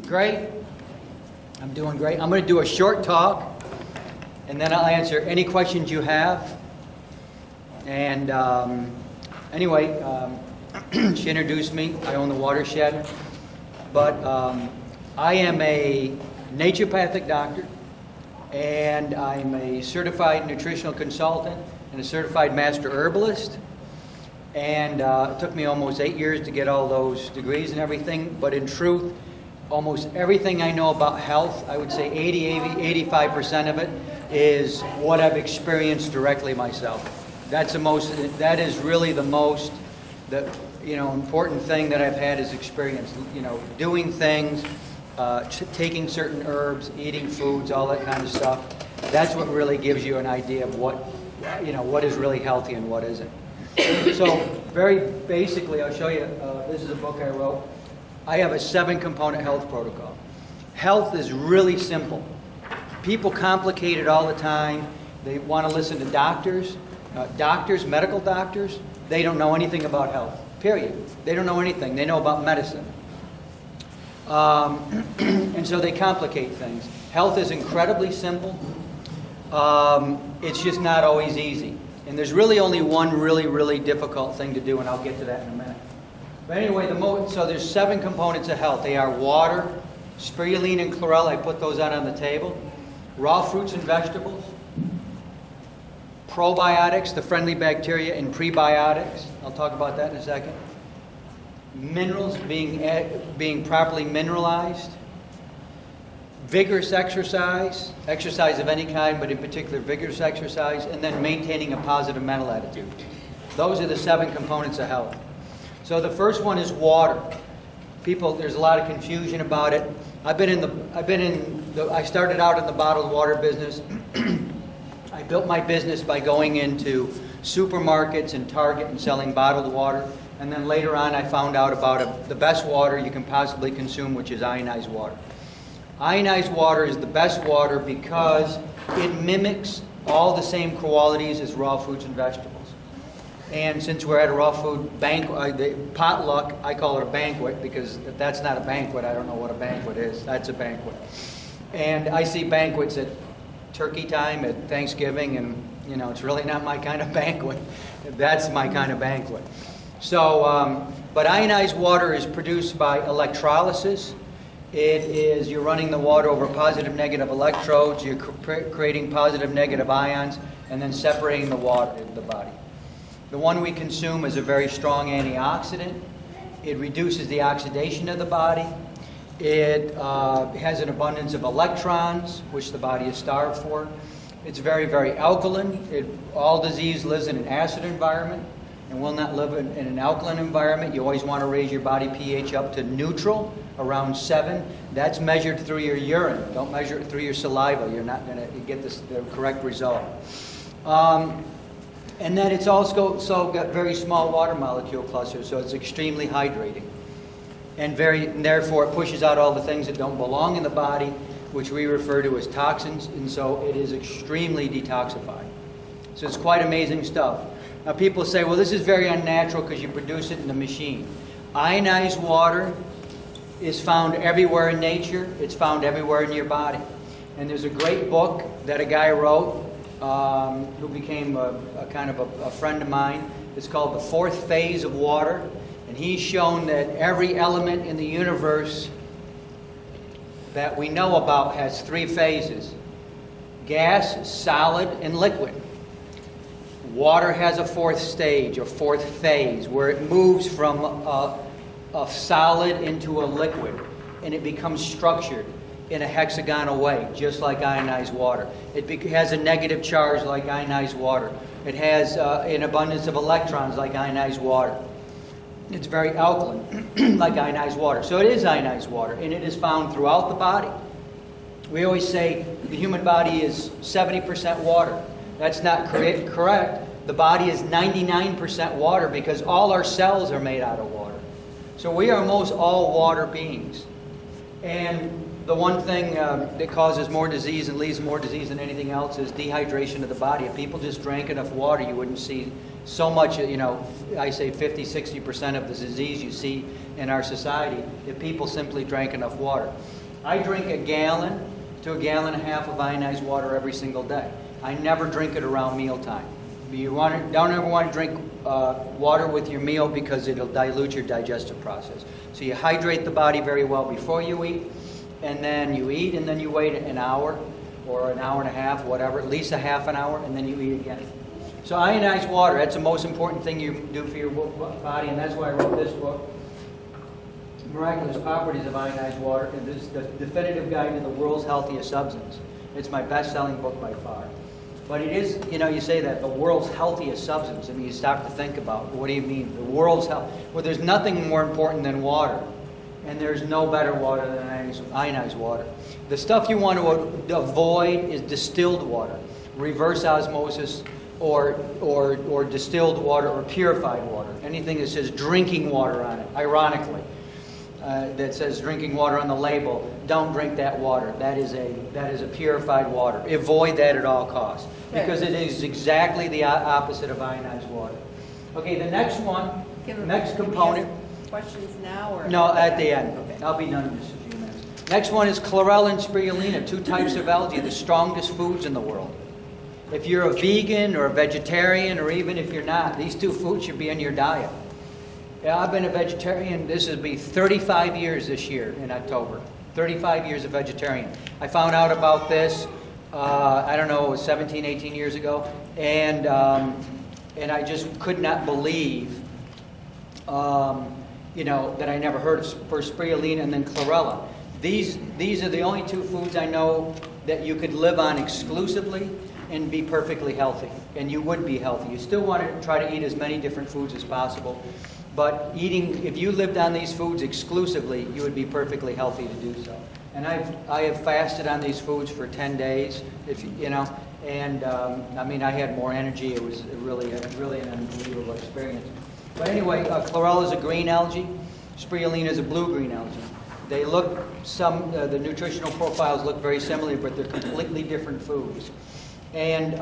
Great. I'm doing great. I'm going to do a short talk, and then I'll answer any questions you have. And anyway, she introduced me. I own the Watershed. But I am a naturopathic doctor, and I'm a certified nutritional consultant and a certified master herbalist. And it took me almost 8 years to get all those degrees and everything. But in truth, almost everything I know about health, I would say 85% of it is what I've experienced directly myself. That is really the most, important thing that I've had is experience. Doing things, taking certain herbs, eating foods, all that kind of stuff. That's what really gives you an idea of what is really healthy and what isn't. So very basically, I'll show you, this is a book I wrote. I have a 7-component health protocol. Health is really simple. People complicate it all the time. They want to listen to doctors, medical doctors. They don't know anything about health, period. They don't know anything. They know about medicine. And so they complicate things. Health is incredibly simple. It's just not always easy. And there's really only one really, really difficult thing to do, and I'll get to that in a minute. But anyway, so there's 7 components of health. They are water, spirulina and chlorella. I put those out on the table. Raw fruits and vegetables. Probiotics, the friendly bacteria, and prebiotics. I'll talk about that in a second. Minerals, being properly mineralized. Vigorous exercise of any kind, but in particular vigorous exercise, and then maintaining a positive mental attitude. Those are the 7 components of health. So the first one is water. There's a lot of confusion about it. I started out in the bottled water business. I built my business by going into supermarkets and Target and selling bottled water. And then later on I found out about the best water you can possibly consume, which is ionized water. Ionized water is the best water because it mimics all the same qualities as raw fruits and vegetables. And since we're at a raw food banquet, potluck, I call it a banquet because if that's not a banquet, I don't know what a banquet is. That's a banquet. And I see banquets at turkey time, at Thanksgiving, and it's really not my kind of banquet. That's my kind of banquet. So, but ionized water is produced by electrolysis. You're running the water over positive, negative electrodes, you're creating positive, negative ions, and then separating the water in the body. The one we consume is a very strong antioxidant. It reduces the oxidation of the body. It has an abundance of electrons, which the body is starved for. It's very, very alkaline. All disease lives in an acid environment and will not live in an alkaline environment. You always want to raise your body pH up to neutral, around 7. That's measured through your urine. Don't measure it through your saliva. You're not going to get the correct result. And then it's also got very small water molecule clusters, so it's extremely hydrating. And therefore it pushes out all the things that don't belong in the body, which we refer to as toxins, and so it is extremely detoxifying. So it's quite amazing stuff. Now people say, well, this is very unnatural because you produce it in the machine. Ionized water is found everywhere in nature. It's found everywhere in your body. And there's a great book that a guy wrote who became a kind of a friend of mine. It's called The 4th Phase of Water. And he's shown that every element in the universe that we know about has 3 phases: gas, solid, and liquid. Water has a 4th stage, a 4th phase, where it moves from a solid into a liquid, and it becomes structured in a hexagonal way, just like ionized water. It has a negative charge like ionized water. It has an abundance of electrons like ionized water. It's very alkaline, like ionized water. So it is ionized water, and it is found throughout the body. We always say the human body is 70% water. That's not correct. The body is 99% water because all our cells are made out of water. So we are almost all water beings. And the one thing that causes more disease and leads more disease than anything else is dehydration of the body. If people just drank enough water, you wouldn't see so much, you know, I say 50–60% of the disease you see in our society if people simply drank enough water. I drink 1 gallon to 1.5 gallons of ionized water every single day. I never drink it around mealtime. You don't ever want to drink water with your meal because it'll dilute your digestive process. So you hydrate the body very well before you eat, and then you eat, and then you wait an hour or an hour and a half, whatever, at least a half an hour, and then you eat again. So ionized water, that's the most important thing you do for your body, and that's why I wrote this book, Miraculous Properties of Ionized Water, and this is the definitive guide to the world's healthiest substance. It's my best-selling book by far. But it is, you know, you say that, the world's healthiest substance. I mean, you stop to think about, what do you mean? The world's health. Well, there's nothing more important than water. And there's no better water than ionized water. The stuff you want to avoid is distilled water, reverse osmosis, or distilled water, or purified water. Anything that says drinking water on it, ironically, that says drinking water on the label, don't drink that water. That is a purified water. Avoid that at all costs, because it is exactly the opposite of ionized water. Okay, the next one, next component. Questions now or no, at the end. Okay. I'll be done in just a few minutes. Next one is Chlorella and Spirulina, 2 types of algae, the strongest foods in the world. If you're a vegan or a vegetarian, or even if you're not, these 2 foods should be in your diet. Yeah, I've been a vegetarian, this will be 35 years this year in October. 35 years a vegetarian. I found out about this, I don't know, 17, 18 years ago, and I just could not believe you know, that I never heard of, for spirulina and then chlorella. These are the only 2 foods I know that you could live on exclusively and be perfectly healthy. And you would be healthy. You still want to try to eat as many different foods as possible. But if you lived on these foods exclusively, you would be perfectly healthy to do so. And I have fasted on these foods for 10 days, you know, and I mean, I had more energy. It was really an unbelievable experience. But anyway, chlorella is a green algae. Spirulina is a blue-green algae. They look, the nutritional profiles look very similar, but they're completely different foods. And,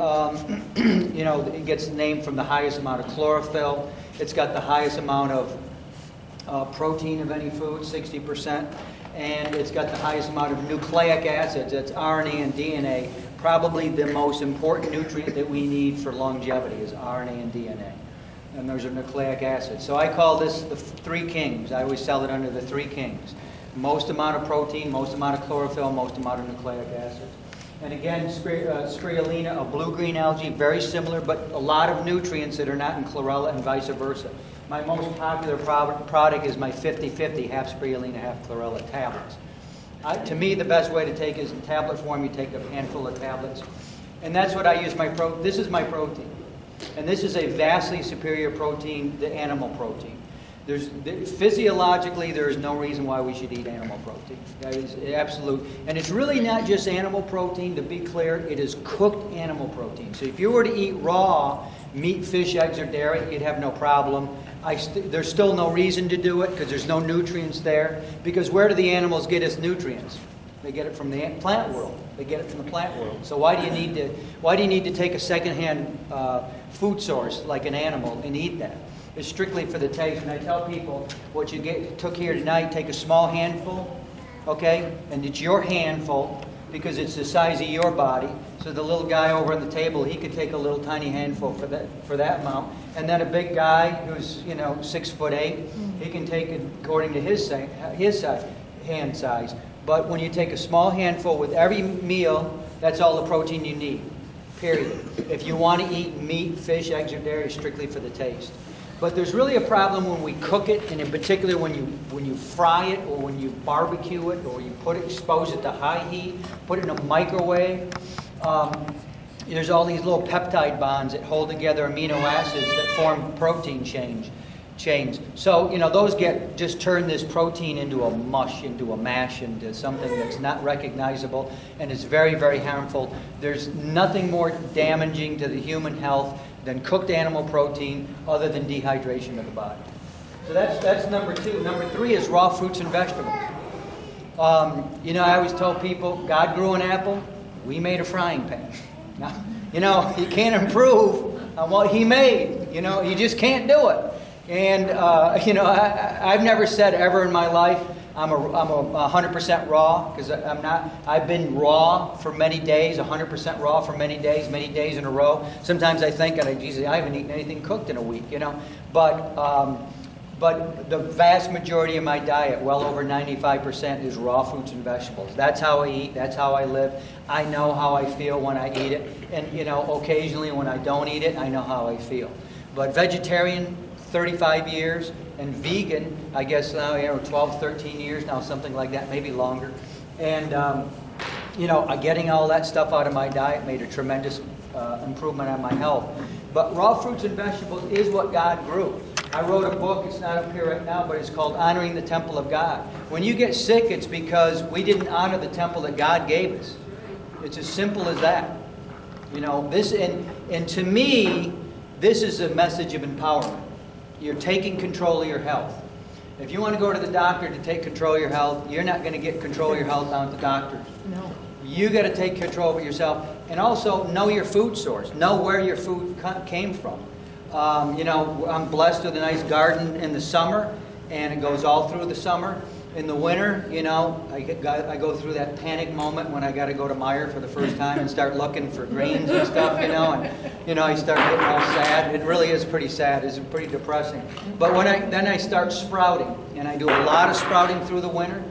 you know, it gets named from the highest amount of chlorophyll. It's got the highest amount of protein of any food, 60%. And it's got the highest amount of nucleic acids. That's RNA and DNA. Probably the most important nutrient that we need for longevity is RNA and DNA. And those are nucleic acids. So I call this the 3 kings. I always sell it under the 3 kings. Most amount of protein, most amount of chlorophyll, most amount of nucleic acids. And again, spirulina, a blue-green algae, very similar, but a lot of nutrients that are not in chlorella and vice versa. My most popular product is my 50-50, half spirulina, half chlorella tablets. To me, the best way to take is in tablet form. You take a handful of tablets. And that's what I use this is my protein. And this is a vastly superior protein to animal protein. Physiologically, there is no reason why we should eat animal protein. That is absolute. And it's really not just animal protein, to be clear. It is cooked animal protein. So if you were to eat raw meat, fish, eggs, or dairy, you'd have no problem. There's still no reason to do it because there's no nutrients there. Because where do the animals get its nutrients? They get it from the plant world. They get it from the plant world. So why do you need to take a secondhand food source like an animal and eat that? It's strictly for the taste. And I tell people, what you took here tonight, take a small handful, okay? And it's your handful because it's the size of your body. So the little guy over on the table, he could take a little tiny handful for that amount. And then a big guy who's 6'8", he can take it according to his hand size. But when you take a small handful with every meal, that's all the protein you need, period. If you want to eat meat, fish, eggs, or dairy, strictly for the taste. But there's really a problem when we cook it, and in particular when you fry it, or when you barbecue it, or you expose it to high heat, put it in a microwave. There's all these little peptide bonds that hold together amino acids that form protein chains. So, those just turn this protein into a mush, into a mash, into something that's not recognizable, and it's very, very harmful. There's nothing more damaging to the human health than cooked animal protein other than dehydration of the body. So that's number 2. Number 3 is raw fruits and vegetables. You know, I always tell people, God grew an apple, we made a frying pan. Now, you know, you can't improve on what He made. You know, you just can't do it. And, you know, I've never said ever in my life, I'm a 100% raw, because I'm not. I've been raw for many days, 100% raw for many days in a row. Sometimes I think, geez, I haven't eaten anything cooked in a week, you know. But the vast majority of my diet, well over 95%, is raw fruits and vegetables. That's how I eat. That's how I live. I know how I feel when I eat it. And, you know, occasionally when I don't eat it, I know how I feel. But vegetarian, 35 years. And vegan, I guess now, you know, 12, 13 years now, something like that, maybe longer. And, you know, getting all that stuff out of my diet made a tremendous improvement on my health. But raw fruits and vegetables is what God grew. I wrote a book, it's not up here right now, but it's called Honoring the Temple of God. When you get sick, it's because we didn't honor the temple that God gave us. It's as simple as that. You know, this, and to me, this is a message of empowerment. You're taking control of your health. If you want to go to the doctor to take control of your health, you're not going to get control of your health down at the doctor's. No. You got to take control of it yourself. And also know your food source. Know where your food came from. You know, I'm blessed with a nice garden in the summer, and it goes all through the summer. In the winter, you know, I go through that panic moment when I got to go to Meijer for the first time and start looking for greens and stuff, you know, and, you know, I start getting all sad. It really is pretty sad. It's pretty depressing. But then I start sprouting, and I do a lot of sprouting through the winter.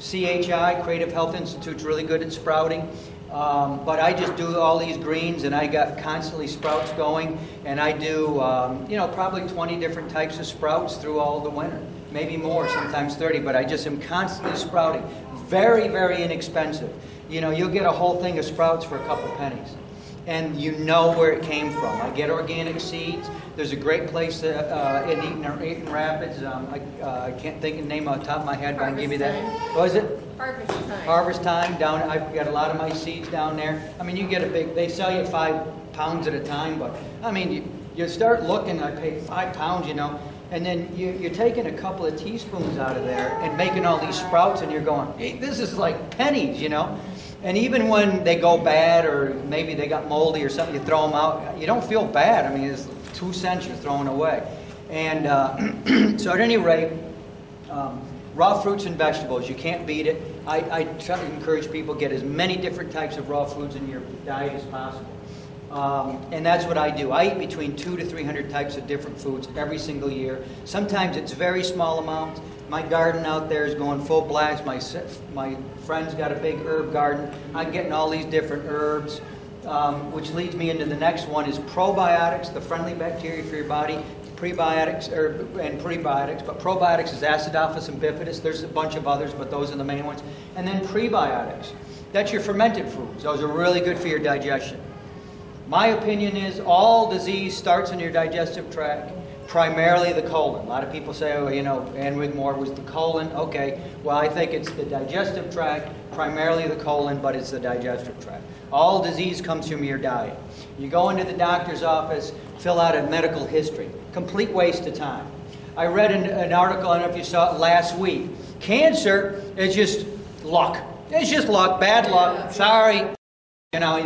CHI, Creative Health Institute's really good at sprouting. But I just do all these greens, and I got constantly sprouts going, and I do, you know, probably 20 different types of sprouts through all the winter. Maybe more, sometimes 30, but I just am constantly sprouting. Very, very inexpensive. You know, you'll get a whole thing of sprouts for a couple pennies. And you know where it came from. I get organic seeds. There's a great place in Eaton Rapids. I can't think of the name off the top of my head, but I can give you that. What is it? Harvest Time. Harvest Time. Down, I've got a lot of my seeds down there. I mean, you get a big, they sell you 5 pounds at a time, but I mean, you start looking, I paid 5 pounds, you know. And then you're taking a couple of teaspoons out of there and making all these sprouts, and you're going, hey, this is like pennies, you know. And even when they go bad, or maybe they got moldy or something, you throw them out, you don't feel bad. I mean, it's 2 cents you're throwing away. And so at any rate, raw fruits and vegetables, you can't beat it. I try to encourage people to get as many different types of raw foods in your diet as possible. And that's what I do. I eat between 200 to 300 types of different foods every single year. Sometimes it's very small amounts. My garden out there is going full blast. My friend's got a big herb garden. I'm getting all these different herbs, which leads me into the next one is probiotics, the friendly bacteria for your body. Prebiotics and prebiotics, but probiotics is Acidophilus and bifidus. There's a bunch of others, but those are the main ones. And then prebiotics. That's your fermented foods. Those are really good for your digestion. My opinion is all disease starts in your digestive tract, primarily the colon. A lot of people say, oh, you know, Ann Wigmore was the colon. Okay, well, I think it's the digestive tract, primarily the colon, but it's the digestive tract. All disease comes from your diet. You go into the doctor's office, fill out a medical history. Complete waste of time. I read an article, I don't know if you saw it last week. Cancer is just luck. It's just luck, bad luck, sorry. You know,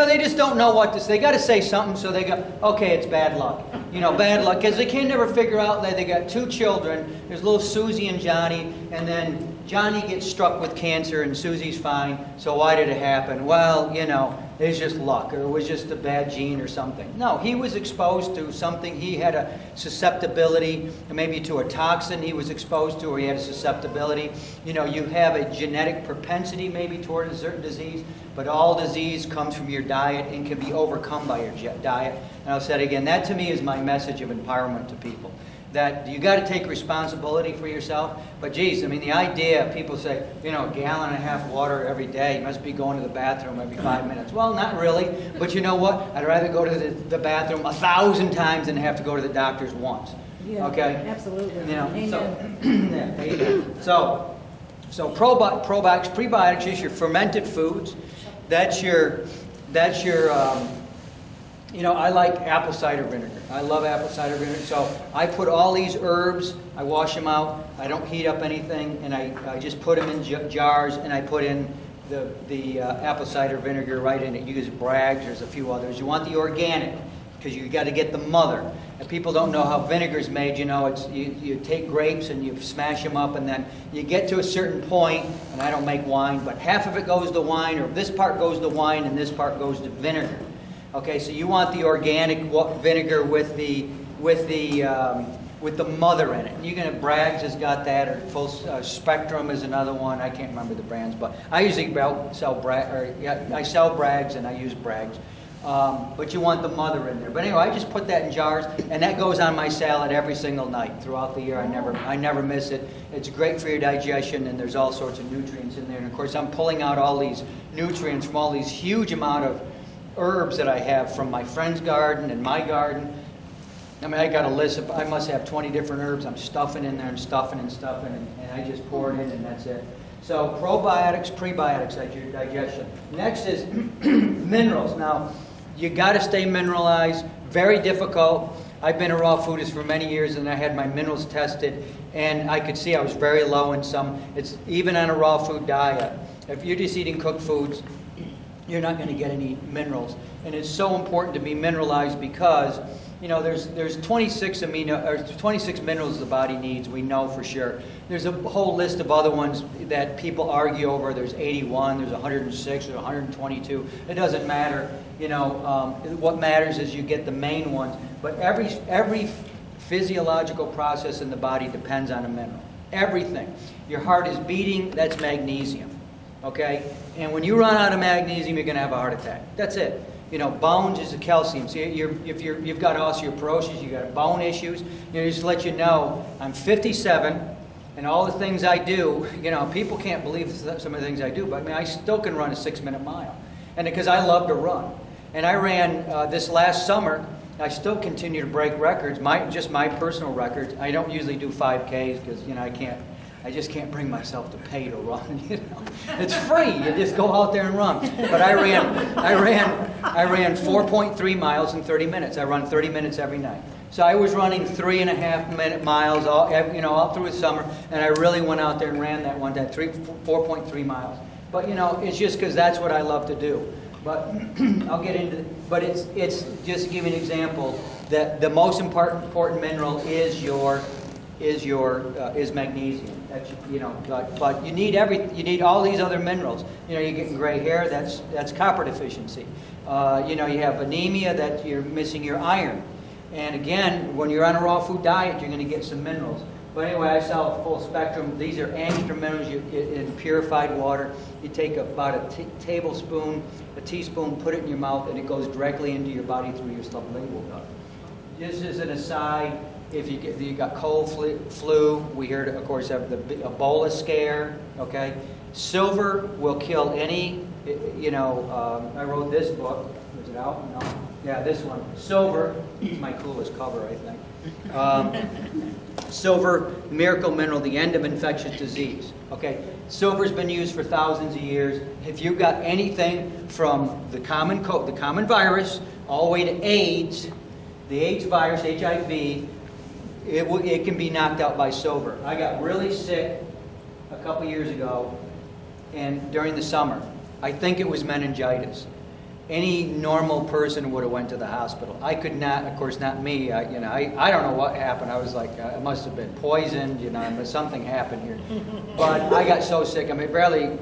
they just don't know what to say. They got to say something, so they go, okay, it's bad luck. You know, bad luck. Because they can never figure out that they got 2 children. There's little Susie and Johnny, and then Johnny gets struck with cancer, and Susie's fine. So why did it happen? Well, you know, it's just luck, or it was just a bad gene or something. No, he was exposed to something. He had a susceptibility, maybe to a toxin he was exposed to, or he had a susceptibility. You know, you have a genetic propensity maybe toward a certain disease, but all disease comes from your diet and can be overcome by your diet. And I'll say it again, that to me is my message of empowerment to people. That you got to take responsibility for yourself. But geez, I mean, the idea, people say, you know, 1.5 gallons of water every day, you must be going to the bathroom every 5 minutes. Well, not really. But you know what? I'd rather go to the bathroom 1,000 times than have to go to the doctor's once. Yeah, okay? Absolutely. You know, Amen. So probiotics, prebiotics is your fermented foods. That's your You know, I like apple cider vinegar. I love apple cider vinegar. So I put all these herbs, I wash them out, I don't heat up anything, and I just put them in jars, and I put in the apple cider vinegar right in it. You use Bragg's, there's a few others. You want the organic, because you got to get the mother. If people don't know how vinegar is made, you know, it's you take grapes and you smash them up, and then you get to a certain point, and I don't make wine, but half of it goes to wine, or this part goes to wine, and this part goes to vinegar. Okay, so you want the organic vinegar with the mother in it. And you're gonna Bragg's has got that, or Full Spectrum is another one. I can't remember the brands, but I usually sell I sell Bragg's and I use Bragg's. But you want the mother in there. But anyway, I just put that in jars, and that goes on my salad every single night throughout the year. I never miss it. It's great for your digestion, and there's all sorts of nutrients in there. And of course, I'm pulling out all these nutrients from all these huge amount of herbs that I have from my friend's garden and my garden. I mean, I got a list of, I must have 20 different herbs I'm stuffing in there and stuffing, and I just pour it in, and that's it. So probiotics, prebiotics, that's your digestion. Next is minerals. Now, you got to stay mineralized. Very difficult. I've been a raw foodist for many years, and I had my minerals tested, and I could see I was very low in some. It's even on a raw food diet. If you're just eating cooked foods, you're not going to get any minerals. And it's so important to be mineralized because, you know, there's 26 minerals the body needs, we know for sure. There's a whole list of other ones that people argue over. There's 81, there's 106, there's 122. It doesn't matter. You know, what matters is you get the main ones. But every physiological process in the body depends on a mineral. Everything. Your heart is beating, that's magnesium. Okay? And when you run out of magnesium, you're going to have a heart attack. That's it. You know, bones is a calcium. So if you've got osteoporosis, you've got bone issues, you know, just to let you know, I'm 57, and all the things I do, you know, people can't believe some of the things I do, but I mean, I still can run a 6-minute mile. And because I love to run. And I ran this last summer, I still continue to break records, just my personal records. I don't usually do 5Ks because, you know, I just can't bring myself to pay to run. You know, it's free. You just go out there and run. But I ran 4.3 miles in 30 minutes. I run 30 minutes every night. So I was running 3.5-minute miles all through the summer, and I really went out there and ran that one day, 4.3 miles. But you know, it's just because that's what I love to do. But I'll get into it. But it's just to give you an example that the most important mineral is magnesium. That's, you know, but you need all these other minerals. You know, you're getting gray hair. That's copper deficiency. You know, you have anemia, that you're missing your iron. And again, when you're on a raw food diet, you're going to get some minerals. But anyway, I sell a full spectrum. These are angstrom minerals in purified water. You take about a teaspoon, put it in your mouth, and it goes directly into your body through your sublingual duct. Just as an aside, if you got cold flu, we heard, of course, of the Ebola scare. Okay, silver will kill any. You know, I wrote this book. Is it out? No. Yeah, this one. Silver. It's my coolest cover, I think. Silver, miracle mineral, the end of infectious disease. Okay, silver's been used for thousands of years. If you've got anything from the common virus all the way to AIDS, the AIDS virus, HIV. It can be knocked out by silver. I got really sick a couple years ago, and during the summer, I think it was meningitis. Any normal person would have went to the hospital. I could not, of course, not me. I don't know what happened. I was like, it must have been poisoned, you know, but something happened here. But I got so sick. I mean,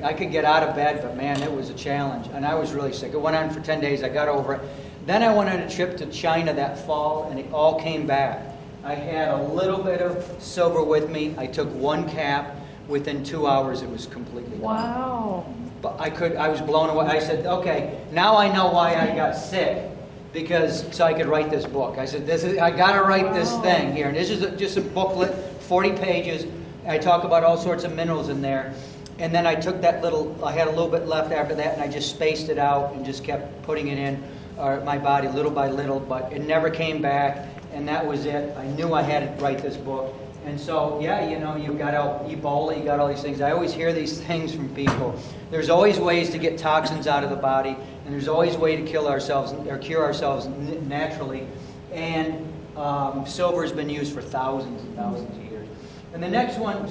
I could get out of bed, but man, it was a challenge. And I was really sick. It went on for 10 days. I got over it. Then I went on a trip to China that fall, and it all came back. I had a little bit of silver with me. I took one cap. Within 2 hours, it was completely gone. Wow. But I was blown away. I said, okay, now I know why I got sick, so I could write this book. I said, I got to write this thing here. And this is just a booklet, 40 pages. I talk about all sorts of minerals in there. And then I took I had a little bit left after that, and I just spaced it out and just kept putting it in my body little by little, but it never came back, and that was it. I knew I had to write this book. And so, yeah, you know, you've got Ebola, you got all these things. I always hear these things from people. There's always ways to get toxins out of the body, and there's always a way to kill ourselves or cure ourselves naturally. And silver has been used for thousands and thousands of years. And the next one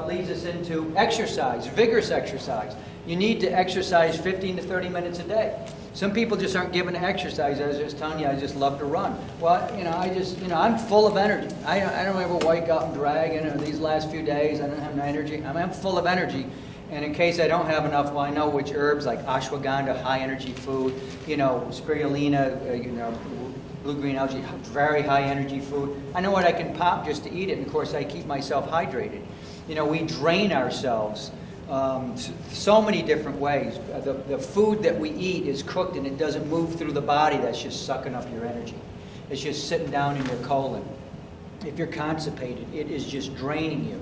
leads us into exercise, vigorous exercise. You need to exercise 15 to 30 minutes a day. Some people just aren't given to exercise. I was just telling you, I just love to run. Well, you know, I'm full of energy. I don't ever wake up and drag. You know, these last few days, I don't have no energy. I'm full of energy. And in case I don't have enough, well, I know which herbs, like ashwagandha, high energy food. You know, spirulina, you know, blue-green algae, very high energy food. I know what I can pop just to eat it. And of course, I keep myself hydrated. You know, we drain ourselves. So many different ways. The food that we eat is cooked and it doesn't move through the body. That's just sucking up your energy. It's just sitting down in your colon. If you're constipated, it is just draining you.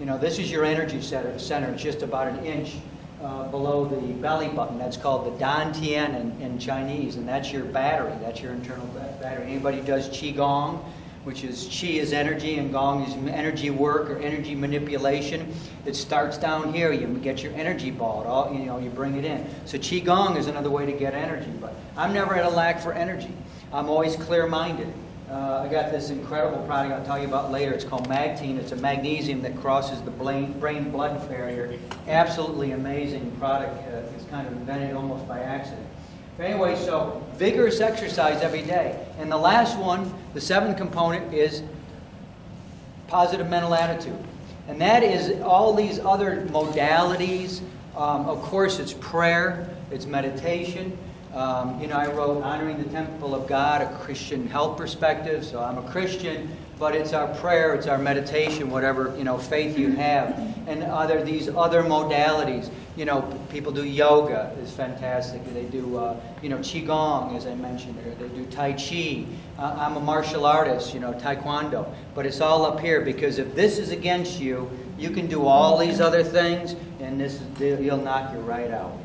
You know, this is your energy center. It's just about an inch below the belly button. That's called the dantian in Chinese, and that's your battery. That's your internal battery. Anybody who does qigong, which is qi is energy and gong is energy work or energy manipulation. It starts down here. You get your energy ball. You bring it in. So qigong is another way to get energy. But I'm never at a lack for energy. I'm always clear-minded. I got this incredible product I'll tell you about later. It's called Magtine. It's a magnesium that crosses the brain-blood barrier. Absolutely amazing product. It's kind of invented almost by accident. But anyway, so vigorous exercise every day. And the last one, the seventh component, is positive mental attitude. And that is all these other modalities. Of course, it's prayer, it's meditation. You know, I wrote Honoring the Temple of God, a Christian health perspective. So I'm a Christian, but it's our prayer, it's our meditation, whatever, you know, faith you have. And these other modalities. You know, people do yoga, is fantastic. They do, you know, qigong, as I mentioned. They do tai chi. I'm a martial artist, you know, taekwondo. But it's all up here, because if this is against you, you can do all these other things, and he'll knock you right out.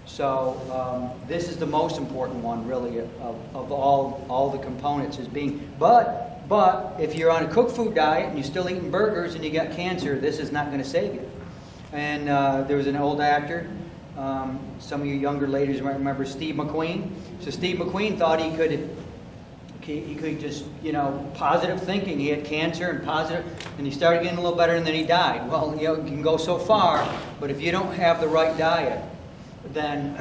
So this is the most important one, really, of all the components is being. But if you're on a cooked food diet and you're still eating burgers and you got cancer, this is not going to save you. And there was an old actor, some of you younger ladies might remember Steve McQueen. So Steve McQueen thought he could just, you know, positive thinking. He had cancer and positive, and he started getting a little better, and then he died. Well, you know, you can go so far, but if you don't have the right diet, then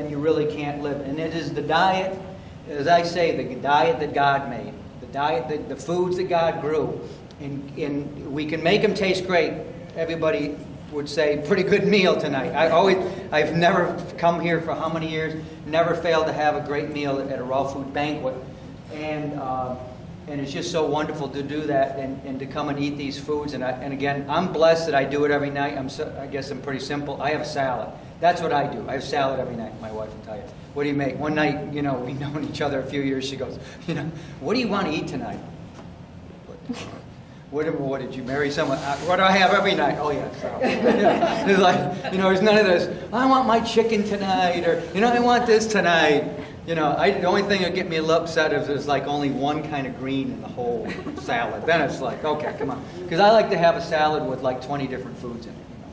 you really can't live. And it is the diet, as I say, the diet that God made, the diet, the foods that God grew. And we can make them taste great. Everybody would say, pretty good meal tonight. I've never come here for how many years, never failed to have a great meal at a raw food banquet. And it's just so wonderful to do that and to come and eat these foods. And again, I'm blessed that I do it every night. I guess I'm pretty simple. I have a salad. That's what I do. I have salad every night. My wife will tell you. What do you make? One night, you know, we've known each other a few years. She goes, you know, what do you want to eat tonight? What did you marry someone? What do I have every night? Oh yeah, salad. It's like, you know, there's none of this. I want my chicken tonight, or you know, I want this tonight. You know, the only thing that get me a little upset is there's like only one kind of green in the whole salad. Then it's like, okay, come on, because I like to have a salad with like 20 different foods in it. You know?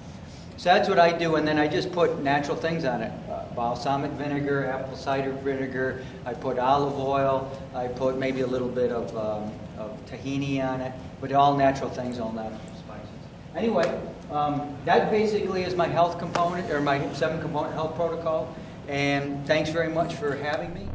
So that's what I do, and then I just put natural things on it. Balsamic vinegar, apple cider vinegar. I put olive oil. I put maybe a little bit of tahini on it. But all natural things, all natural spices. Anyway, that basically is my health component, or my 7-component health protocol. And thanks very much for having me.